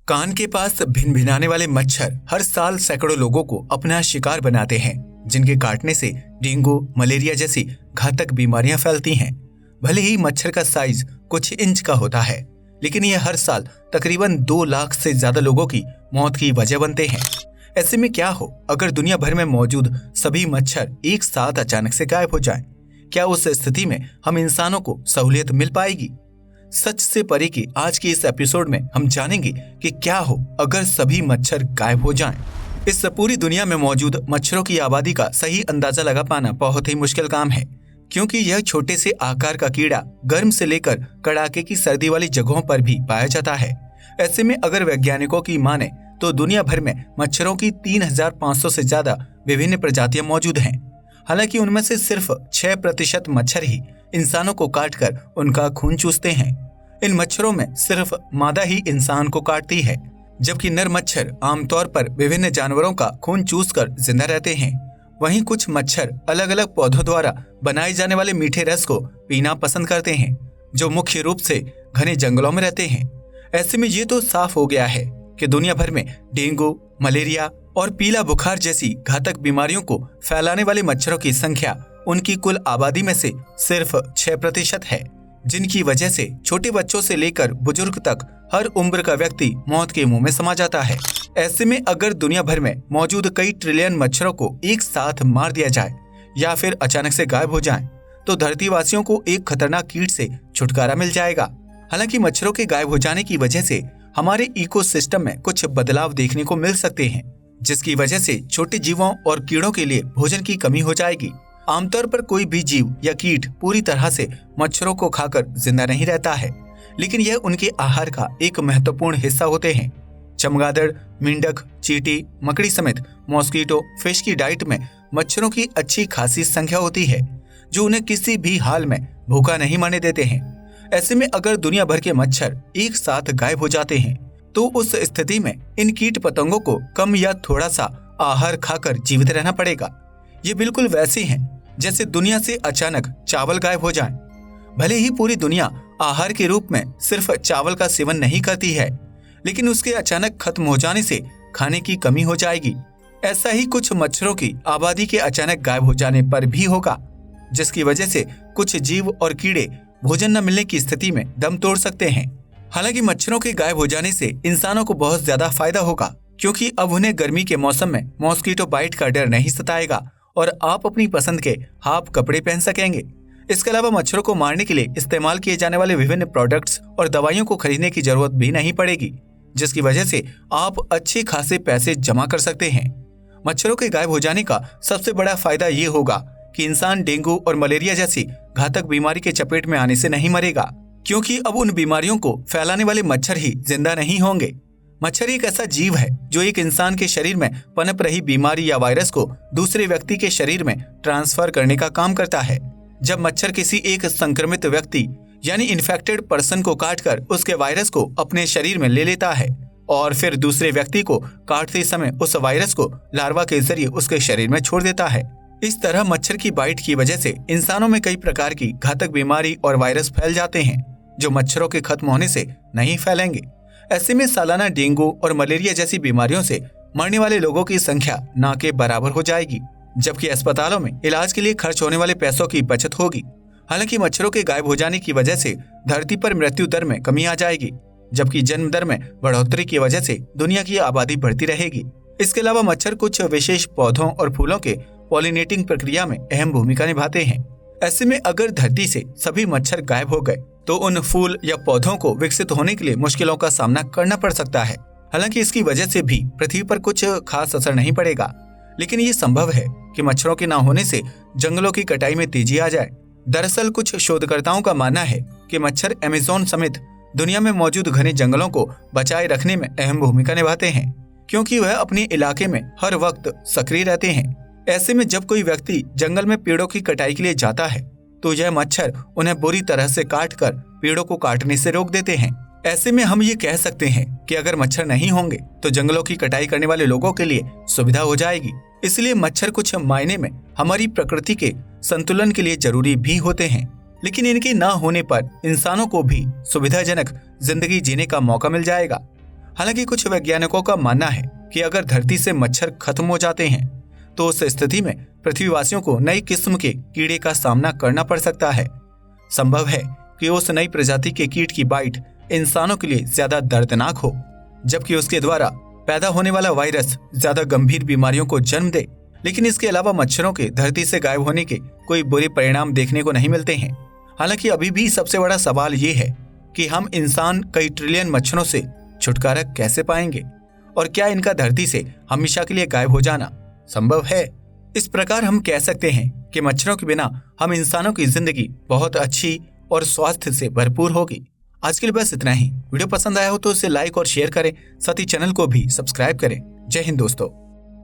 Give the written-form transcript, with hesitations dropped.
कान के पास भिनभिनाने वाले मच्छर हर साल सैकड़ों लोगों को अपना शिकार बनाते हैं, जिनके काटने से डेंगू, मलेरिया जैसी घातक बीमारियां फैलती हैं। भले ही मच्छर का साइज कुछ इंच का होता है, लेकिन यह हर साल तकरीबन 2 लाख से ज्यादा लोगों की मौत की वजह बनते हैं। ऐसे में क्या हो अगर दुनिया भर में मौजूद सभी मच्छर एक साथ अचानक से गायब हो जाएं? क्या उस स्थिति में हम इंसानों को सहूलियत मिल पाएगी? सच से परे की आज की इस एपिसोड में हम जानेंगे कि क्या हो अगर सभी मच्छर गायब हो जाएं। इस पूरी दुनिया में मौजूद मच्छरों की आबादी का सही अंदाजा लगा पाना बहुत ही मुश्किल काम है, क्योंकि यह छोटे से आकार का कीड़ा गर्म से लेकर कड़ाके की सर्दी वाली जगहों पर भी पाया जाता है। ऐसे में अगर वैज्ञानिकों की माने तो दुनिया भर में मच्छरों की 3500 से ज्यादा विभिन्न प्रजातियां मौजूद हैं। हालांकि उनमें से सिर्फ 6% मच्छर ही इंसानों को काटकर उनका खून चूसते हैं। इन मच्छरों में सिर्फ मादा ही इंसान को काटती है, जबकि नर मच्छर आमतौर पर विभिन्न जानवरों का खून चूसकर जिंदा रहते हैं। वहीं कुछ मच्छर अलग अलग पौधों द्वारा बनाए जाने वाले मीठे रस को पीना पसंद करते हैं, जो मुख्य रूप से घने जंगलों में रहते हैं। ऐसे में ये तो साफ हो गया है कि दुनिया भर में डेंगू, मलेरिया और पीला बुखार जैसी घातक बीमारियों को फैलाने वाले मच्छरों की संख्या उनकी कुल आबादी में से सिर्फ 6% है, जिनकी वजह से छोटे बच्चों से लेकर बुजुर्ग तक हर उम्र का व्यक्ति मौत के मुंह में समा जाता है। ऐसे में अगर दुनिया भर में मौजूद कई ट्रिलियन मच्छरों को एक साथ मार दिया जाए या फिर अचानक से गायब हो जाएं, तो धरतीवासियों को एक खतरनाक कीट से छुटकारा मिल जाएगा। हालांकि मच्छरों के गायब हो जाने की वजह से हमारे इकोसिस्टम में कुछ बदलाव देखने को मिल सकते हैं, जिसकी वजह से छोटे जीवों और कीड़ों के लिए भोजन की कमी हो जाएगी। आमतौर पर कोई भी जीव या कीट पूरी तरह से मच्छरों को खाकर जिंदा नहीं रहता है, लेकिन यह उनके आहार का एक महत्वपूर्ण हिस्सा होते हैं। चमगादड़, मेंढक, चींटी, मकड़ी समेत मॉस्किटो फिश की डाइट में मच्छरों की अच्छी खासी संख्या होती है, जो उन्हें किसी भी हाल में भूखा नहीं मरने देते हैं। ऐसे में अगर दुनिया भर के मच्छर एक साथ गायब हो जाते हैं, तो उस स्थिति में इन कीट पतंगों को कम या थोड़ा सा आहार खाकर जीवित रहना पड़ेगा। ये बिल्कुल वैसे हैं जैसे दुनिया से अचानक चावल गायब हो जाएं। भले ही पूरी दुनिया आहार के रूप में सिर्फ चावल का सेवन नहीं करती है, लेकिन उसके अचानक खत्म हो जाने से खाने की कमी हो जाएगी। ऐसा ही कुछ मच्छरों की आबादी के अचानक गायब हो जाने पर भी होगा, जिसकी वजह से कुछ जीव और कीड़े भोजन न मिलने की स्थिति में दम तोड़ सकते हैं। हालांकि मच्छरों के गायब हो जाने से इंसानों को बहुत ज्यादा फायदा होगा, क्योंकि अब उन्हें गर्मी के मौसम में मॉस्किटो बाइट का डर नहीं सताएगा और आप अपनी पसंद के हाफ कपड़े पहन सकेंगे। इसके अलावा मच्छरों को मारने के लिए इस्तेमाल किए जाने वाले विभिन्न प्रोडक्ट्स और दवाइयों को खरीदने की जरूरत भी नहीं पड़ेगी, जिसकी वजह से आप अच्छे खासे पैसे जमा कर सकते हैं। मच्छरों के गायब हो जाने का सबसे बड़ा फायदा ये होगा कि इंसान डेंगू और मलेरिया जैसी घातक बीमारी के चपेट में आने से नहीं मरेगा, क्योंकि अब उन बीमारियों को फैलाने वाले मच्छर ही जिंदा नहीं होंगे। मच्छर एक ऐसा जीव है जो एक इंसान के शरीर में पनप रही बीमारी या वायरस को दूसरे व्यक्ति के शरीर में ट्रांसफर करने का काम करता है। जब मच्छर किसी एक संक्रमित व्यक्ति यानी इन्फेक्टेड पर्सन को काटकर उसके वायरस को अपने शरीर में ले लेता है और फिर दूसरे व्यक्ति को काटते समय उस वायरस को लार्वा के जरिए उसके शरीर में छोड़ देता है। इस तरह मच्छर की बाइट की वजह से इंसानों में कई प्रकार की घातक बीमारी और वायरस फैल जाते हैं, जो मच्छरों के खत्म होने से नहीं फैलेंगे। ऐसे में सालाना डेंगू और मलेरिया जैसी बीमारियों से मरने वाले लोगों की संख्या ना के बराबर हो जाएगी, जबकि अस्पतालों में इलाज के लिए खर्च होने वाले पैसों की बचत होगी। हालांकि मच्छरों के गायब हो जाने की वजह से धरती पर मृत्यु दर में कमी आ जाएगी, जबकि जन्म दर में बढ़ोतरी की वजह से दुनिया की आबादी बढ़ती रहेगी। इसके अलावा मच्छर कुछ विशेष पौधों और फूलों के पॉलिनेटिंग प्रक्रिया में अहम भूमिका निभाते हैं। ऐसे में अगर धरती से सभी मच्छर गायब हो गए, तो उन फूल या पौधों को विकसित होने के लिए मुश्किलों का सामना करना पड़ सकता है। हालांकि इसकी वजह से भी पृथ्वी पर कुछ खास असर नहीं पड़ेगा, लेकिन ये संभव है कि मच्छरों के ना होने से जंगलों की कटाई में तेजी आ जाए। दरअसल कुछ शोधकर्ताओं का मानना है कि मच्छर अमेज़न समेत दुनिया में मौजूद घने जंगलों को बचाए रखने में अहम भूमिका निभाते हैं, क्योंकि वह अपने इलाके में हर वक्त सक्रिय रहते हैं। ऐसे में जब कोई व्यक्ति जंगल में पेड़ों की कटाई के लिए जाता है, तो यह मच्छर उन्हें बुरी तरह से काटकर पेड़ों को काटने से रोक देते हैं। ऐसे में हम ये कह सकते हैं कि अगर मच्छर नहीं होंगे तो जंगलों की कटाई करने वाले लोगों के लिए सुविधा हो जाएगी। इसलिए मच्छर कुछ मायने में हमारी प्रकृति के संतुलन के लिए जरूरी भी होते हैं, लेकिन इनके ना होने पर इंसानों को भी सुविधाजनक जिंदगी जीने का मौका मिल जाएगा। हालांकि कुछ वैज्ञानिकों का मानना है कि अगर धरती से मच्छर खत्म हो जाते हैं तो उस स्थिति में पृथ्वीवासियों को नई किस्म के कीड़े का सामना करना पड़ सकता है। संभव है कि उस नई प्रजाति के कीट की बाइट इंसानों के लिए ज्यादा दर्दनाक हो, जबकि उसके द्वारा पैदा होने वाला वायरस ज्यादा गंभीर बीमारियों को जन्म दे। लेकिन इसके अलावा मच्छरों के धरती से गायब होने के कोई बुरे परिणाम देखने को नहीं मिलते हैं। हालांकि अभी भी सबसे बड़ा सवाल ये है कि हम इंसान कई ट्रिलियन मच्छरों से छुटकारा कैसे पाएंगे और क्या इनका धरती से हमेशा के लिए गायब हो जाना संभव है। इस प्रकार हम कह सकते हैं कि मच्छरों के बिना हम इंसानों की जिंदगी बहुत अच्छी और स्वास्थ्य से भरपूर होगी। आज के लिए बस इतना ही। वीडियो पसंद आया हो तो इसे लाइक और शेयर करें, साथ ही चैनल को भी सब्सक्राइब करें। जय हिंद दोस्तों।